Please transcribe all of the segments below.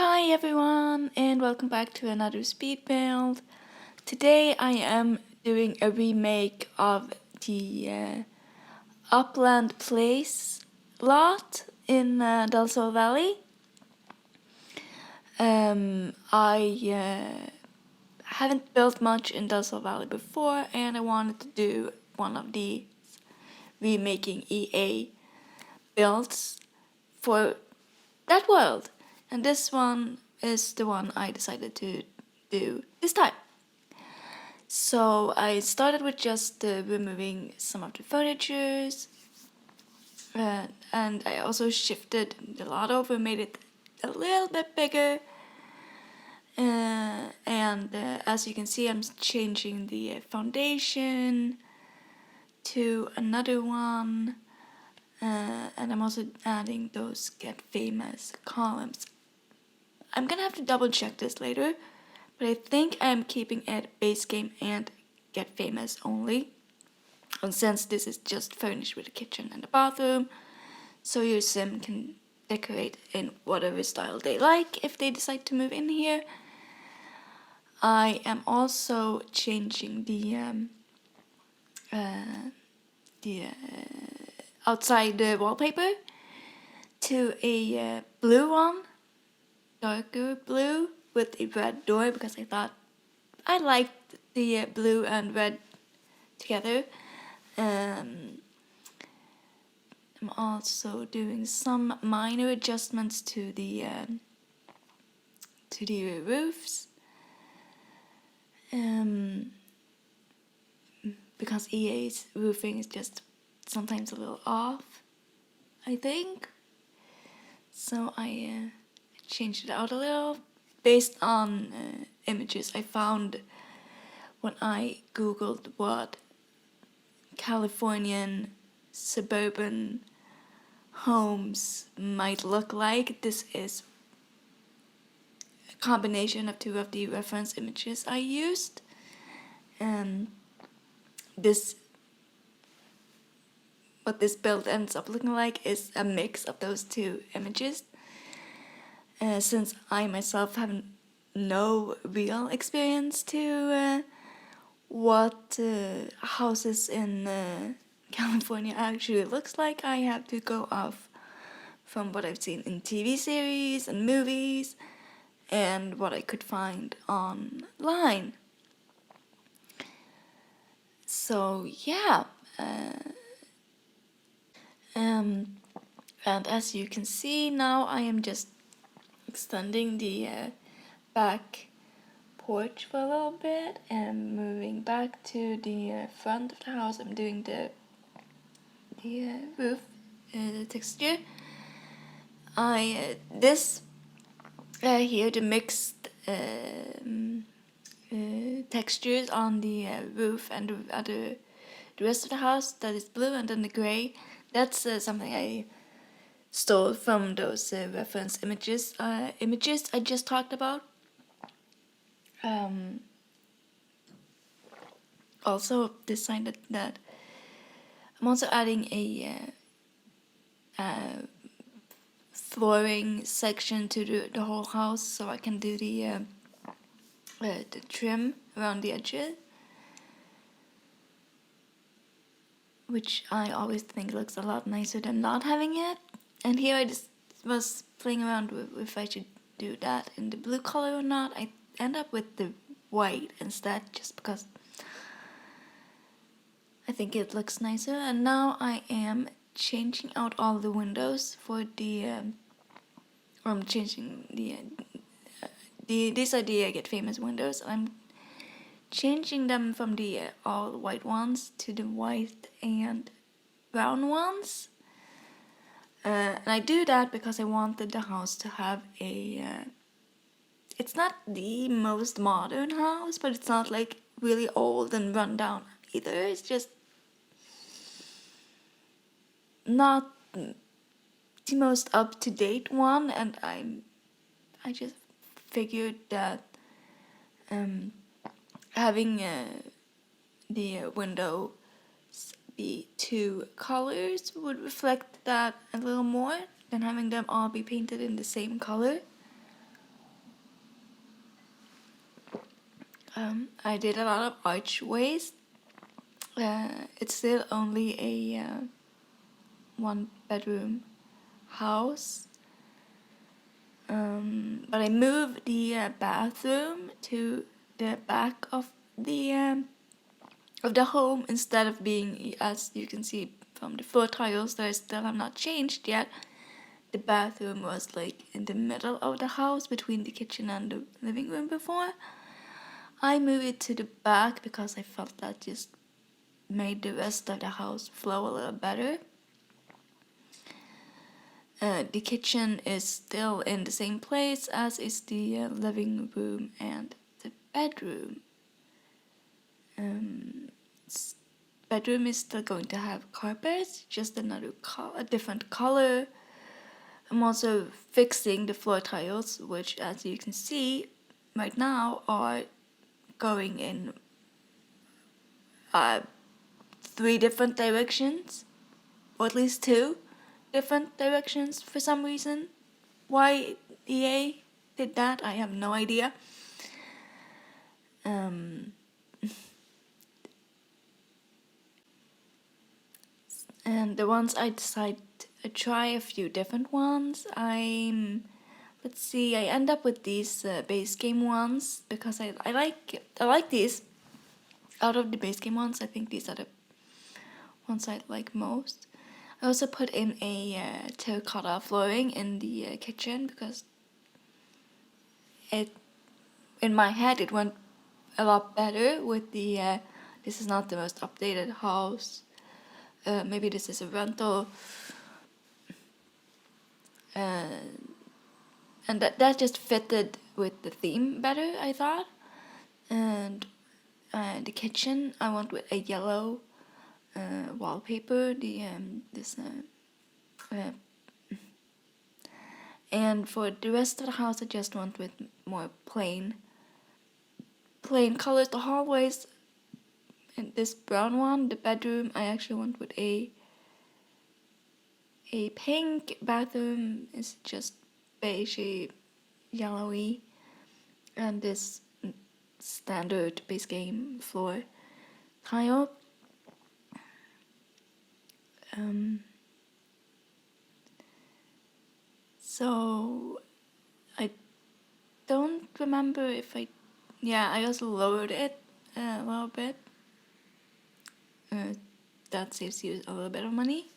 Hi everyone and welcome back to another speed build. Today I am doing a remake of the Upland Place lot in Del Sol Valley. I haven't built much in Del Sol Valley before and I wanted to do one of these Remaking EA builds for that world. And this one is the one I decided to do this time. So I started with just removing some of the furnitures, and I also shifted the lot over, made it a little bit bigger. And as you can see, I'm changing the foundation to another one, and I'm also adding those Get Famous columns. I'm gonna have to double check this later, but I think I'm keeping it base game and Get Famous only. And since this is just furnished with a kitchen and a bathroom, so your sim can decorate in whatever style they like if they decide to move in here. I am also changing the outside wallpaper to a blue one, darker blue with a red door, because I thought I liked the blue and red together. I'm also doing some minor adjustments to the roofs, because EA's roofing is just sometimes a little off, I think. So I changed it out a little based on images I found when I googled what Californian suburban homes might look like. This is a combination of two of the reference images I used, and what this build ends up looking like is a mix of those two images. Since I myself have no real experience to what houses in California actually looks like, I have to go off from what I've seen in TV series and movies and what I could find online. So yeah, and as you can see now, I am just extending the back porch for a little bit and moving back to the front of the house. I'm doing the roof texture. This here, the mixed textures on the roof and the rest of the house that is blue, and then the gray. That's something I stole from those reference images I just talked about. Also decided that I'm also adding a flooring section to the whole house, so I can do the trim around the edges, which I always think looks a lot nicer than not having it. And here I just was playing around with if I should do that in the blue color or not. I end up with the white instead, just because I think it looks nicer. And now I am changing out all the windows for the I'm changing these are the Get Famous windows. I'm changing them from the all white ones to the white and brown ones. And I do that because I wanted the house to have a it's not the most modern house, but it's not like really old and run down either. It's just not the most up-to-date one, and I just figured that having the windows be two colors would reflect that a little more than having them all be painted in the same color. I did a lot of archways. It's still only a 1-bedroom house. But I moved the bathroom to the back of the home instead of being, as you can see from the floor tiles that I still have not changed yet. The bathroom was like in the middle of the house between the kitchen and the living room before. I moved it to the back because I felt that just made the rest of the house flow a little better. The kitchen is still in the same place as is the living room and the bedroom. Bedroom is still going to have carpets, just a different color. I'm also fixing the floor tiles, which, as you can see right now, are going in 3 different directions, or at least 2 different directions for some reason. Why EA did that, I have no idea. And the ones I decided to try a few different ones. Let's see, I end up with these base game ones because I like these. Out of the base game ones, I think these are the ones I like most. I also put in a terracotta flooring in the kitchen because in my head it went a lot better with the this is not the most updated house. Maybe this is a rental. And that just fitted with the theme better, I thought. And the kitchen, I went with a yellow wallpaper. And for the rest of the house, I just went with more plain colors. The hallways, and this brown one. The bedroom, I actually went with a pink. Bathroom is just beigey, yellowy, and this standard base game floor tile. So I don't remember if I also lowered it a little bit. That saves you a little bit of money.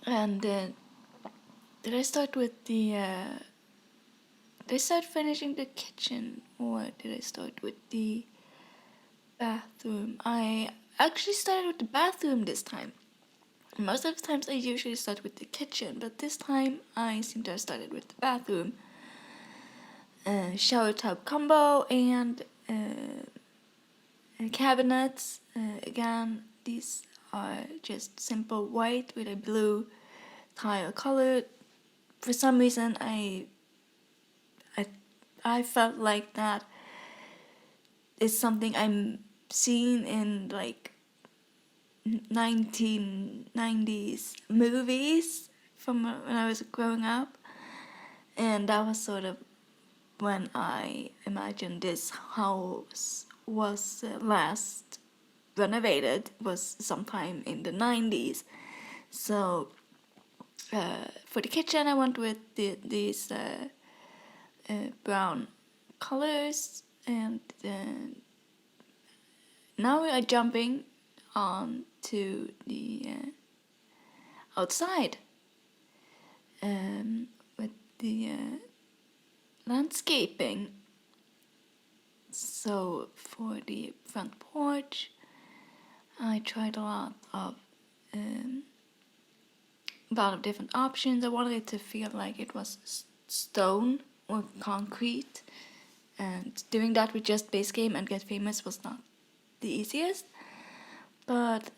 And did I start with the did I start finishing the kitchen, or did I start with the bathroom? I actually started with the bathroom this time. Most of the times I usually start with the kitchen, but this time I seem to have started with the bathroom. Shower tub combo and cabinets. Again, these are just simple white with a blue tile color. For some reason, I felt like that is something I'm seeing in like 1990s movies from when I was growing up, and that was sort of when I imagined this house was last renovated, was sometime in the 90s. So for the kitchen I went with these brown colors, and now we are jumping on to the outside with the landscaping. So for the front porch, I tried a lot of different options. I wanted it to feel like it was stone or concrete, and doing that with just base game and Get Famous was not the easiest. But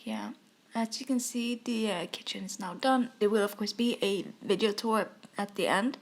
yeah, as you can see, the kitchen is now done. There will of course be a video tour at the end,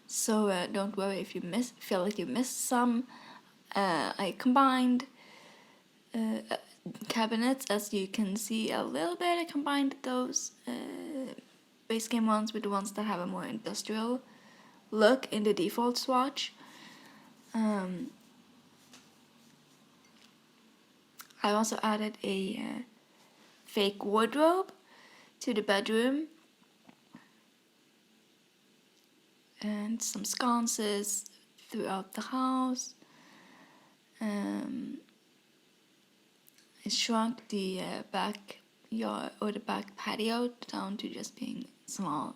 so don't worry if you feel like you missed some. I combined cabinets, as you can see a little bit. I combined those base game ones with the ones that have a more industrial look in the default swatch. I also added a fake wardrobe to the bedroom and some sconces throughout the house. I shrunk the backyard or the back patio down to just being small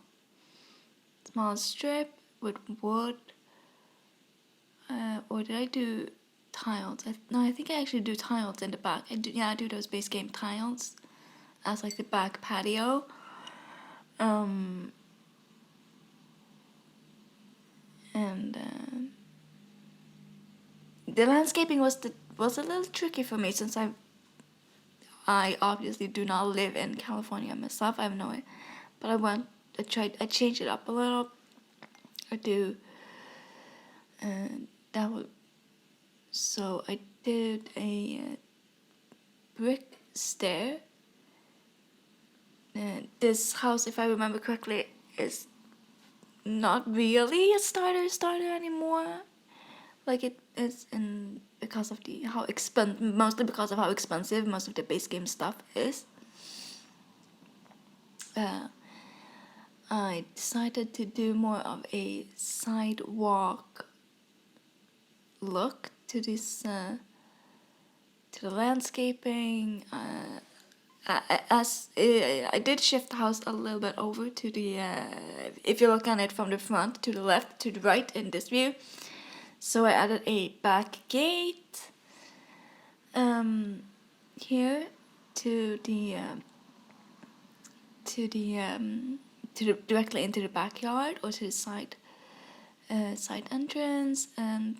strip with wood. Or did I do tiles? No, I think I actually do tiles in the back. I do those base game tiles as like the back patio. And the landscaping was a little tricky for me since I obviously do not live in California myself. I have no idea, but I changed it up a little. I do, and so I did a brick stair. This house, if I remember correctly, is not really a starter anymore. Like it is because of mostly because of how expensive most of the base game stuff is. I decided to do more of a sidewalk look to this to the landscaping. I did shift the house a little bit over to the if you look on it from the front to the left to the right in this view. So I added a back gate here to the directly into the backyard or to the side entrance, and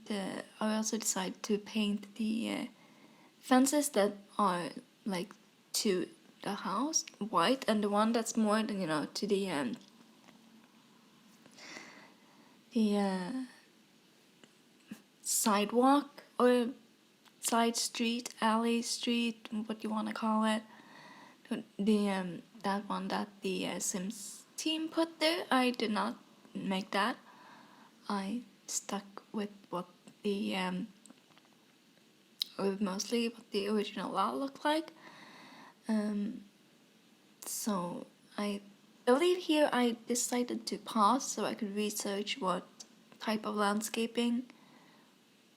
I also decided to paint the fences that are like to the house white, and the one that's more than to the sidewalk or side street, alley street, what you want to call it, the that one that the Sims team put there. I did not make that. I stuck with what the or mostly what the original layout looked like. So I believe here I decided to pause so I could research what type of landscaping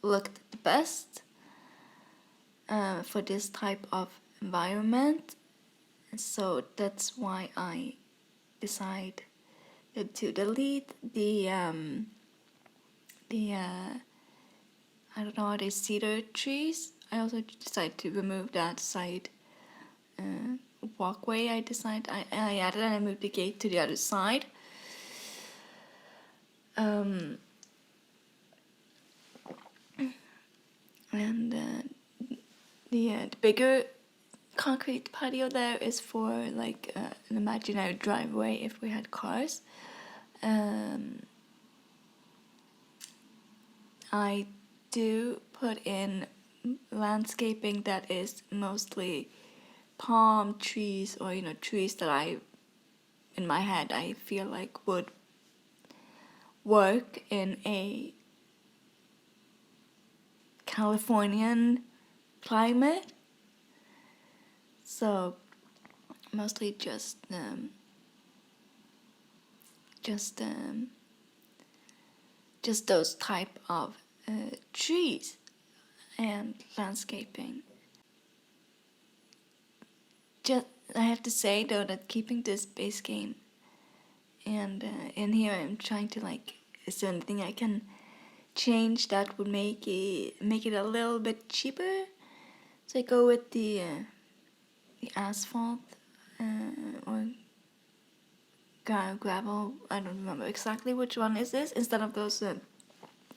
looked the best for this type of environment. So that's why I decided to delete the I don't know, the cedar trees. I also decided to remove that side walkway. I added and I moved the gate to the other side. And the bigger concrete patio there is for like an imaginary driveway if we had cars. I do put in landscaping that is mostly palm trees or trees that in my head I feel like would work in a Californian climate. So mostly just those type of trees and landscaping. I have to say though that keeping this base game and in here I'm trying to like, is there anything I can change that would make it a little bit cheaper? So I go with the asphalt or gravel. I don't remember exactly which one is this, instead of those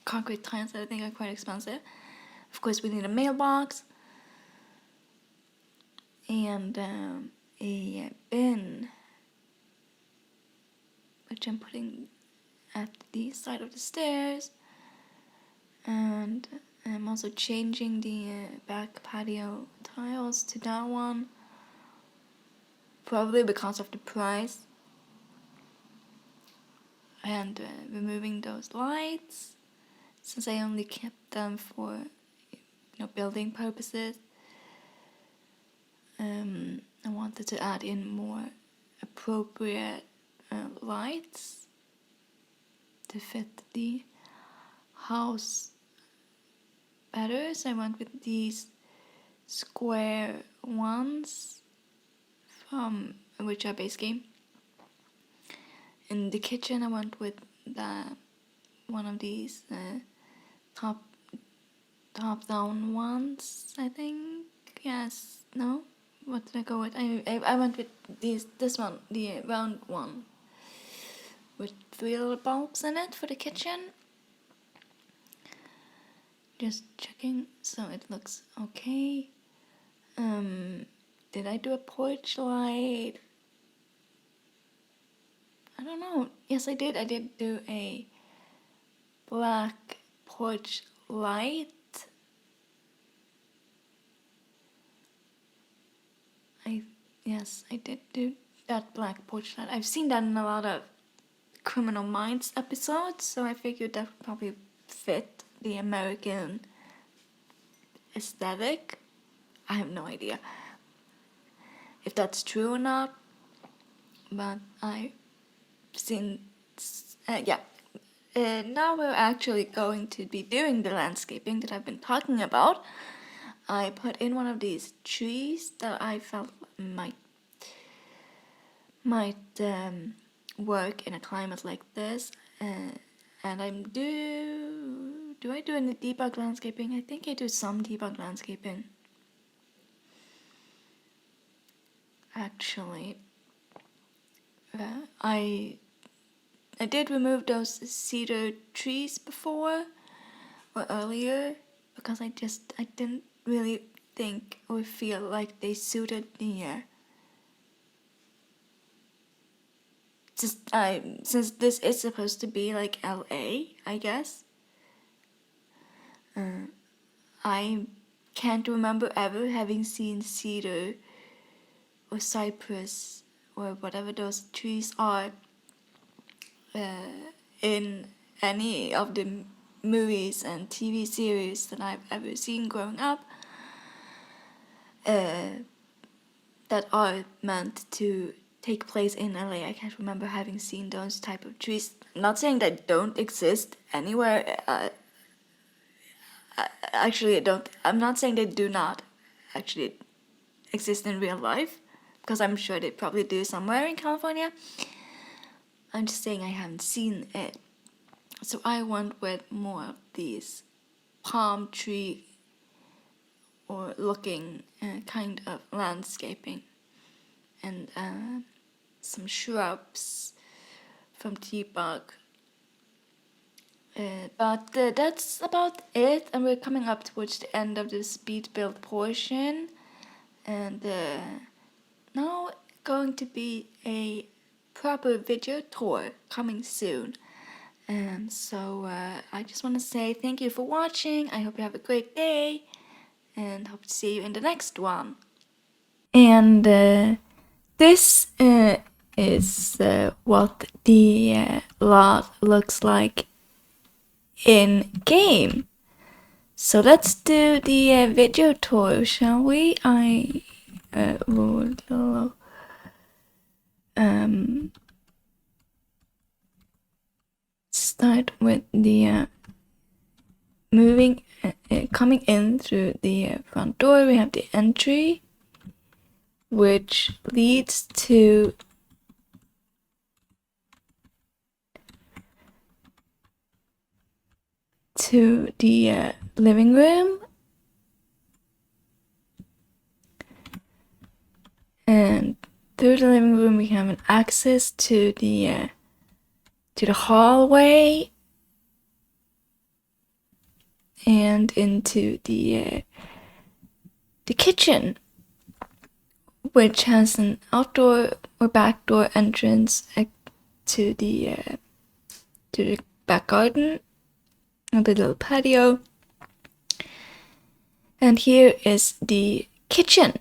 concrete tiles that I think are quite expensive. Of course, we need a mailbox and a bin, which I'm putting at the side of the stairs. And I'm also changing the back patio tiles to that one, probably because of the price. and removing those lights, since I only kept them for building purposes. I wanted to add in more appropriate lights to fit the house better, so I went with these square ones from a Witcher base game. In the kitchen, I went with one of these top-down ones, I think. Yes, no? What did I go with? I went with this one, the round one, with 3 little bulbs in it for the kitchen. Just checking, so it looks okay. Did I do a porch light? I don't know. Yes, I did. I did do a black porch light. Yes, I did do that black porch light. I've seen that in a lot of Criminal Minds episodes, so I figured that would probably fit the American aesthetic. I have no idea if that's true or not, but I've seen, now we're actually going to be doing the landscaping that I've been talking about. I put in one of these trees that I felt might work in a climate like this, and do I do any debug landscaping? I think I do some debug landscaping. Actually, I did remove those cedar trees before or earlier because I didn't really think or feel like they suited the since this is supposed to be like LA, I guess. I can't remember ever having seen cedar or cypress or whatever those trees are in any of the movies and TV series that I've ever seen growing up that are meant to take place in LA. I can't remember having seen those type of trees. I'm not saying they don't exist anywhere. Actually, I don't. I'm not saying they do not actually exist in real life, because I'm sure they probably do somewhere in California. I'm just saying I haven't seen it. So I went with more of these palm tree or looking kind of landscaping, and some shrubs from debug. But that's about it, and we're coming up towards the end of the speed build portion, and now going to be a proper video tour coming soon. So I just want to say thank you for watching. I hope you have a great day, and hope to see you in the next one. And this is what the lot looks like in game. So let's do the video tour, shall we? I will start with the coming in through the front door. We have the entry, which leads to the living room, and through the living room we have an access to the hallway and into the kitchen, which has an outdoor or backdoor entrance to the back garden and the little patio. And here is the kitchen.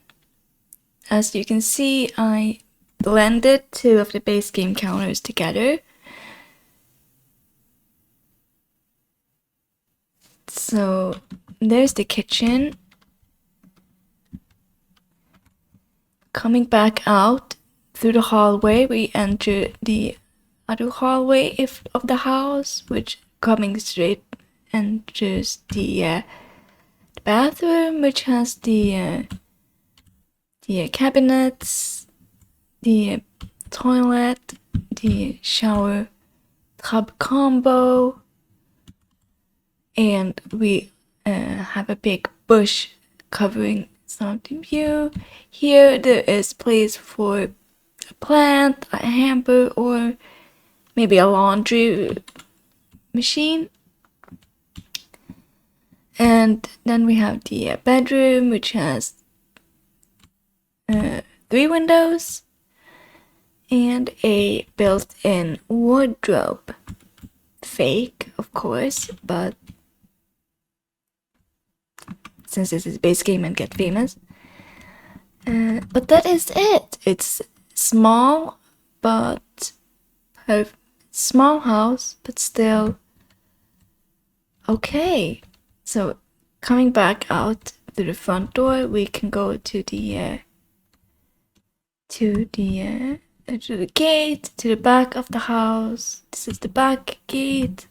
As you can see, I blended 2 of the base game counters together So there's the kitchen. Coming back out through the hallway, we enter the other hallway of the house, which coming straight enters the bathroom, which has the cabinets, the toilet, the shower tub combo, and we have a big bush covering some of the view. Here there is place for a plant, a hamper, or maybe a laundry machine. And then we have the bedroom, which has 3 windows and a built-in wardrobe. Fake, of course, but since this is a base game and get famous. But that is it. It's small, but small house, but still okay. So coming back out through the front door, we can go to the gate, to the back of the house. This is the back gate,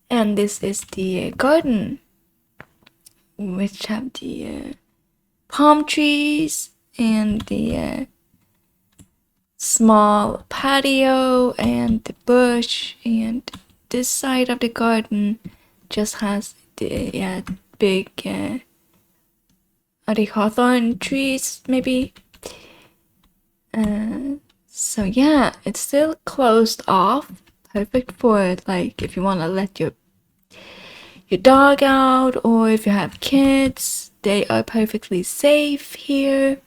and this is the garden, which have the palm trees and the small patio and the bush, and this side of the garden just has the big are they hawthorn trees maybe? So yeah, it's still closed off, perfect for like if you want to let your dog out, or if you have kids, they are perfectly safe here.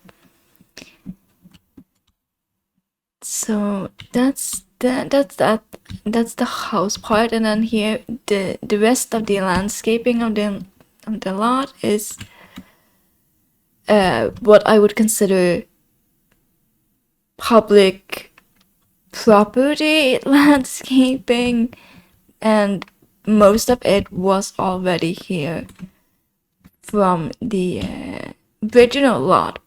So that's the house part, and then here the rest of the landscaping of the lot is what I would consider public property landscaping, and most of it was already here from the original lot.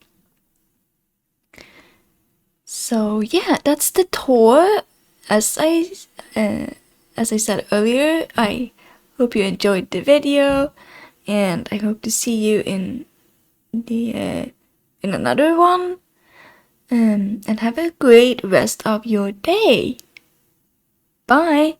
So yeah, that's the tour. As I said earlier, I hope you enjoyed the video, and I hope to see you in another one. And have a great rest of your day. Bye.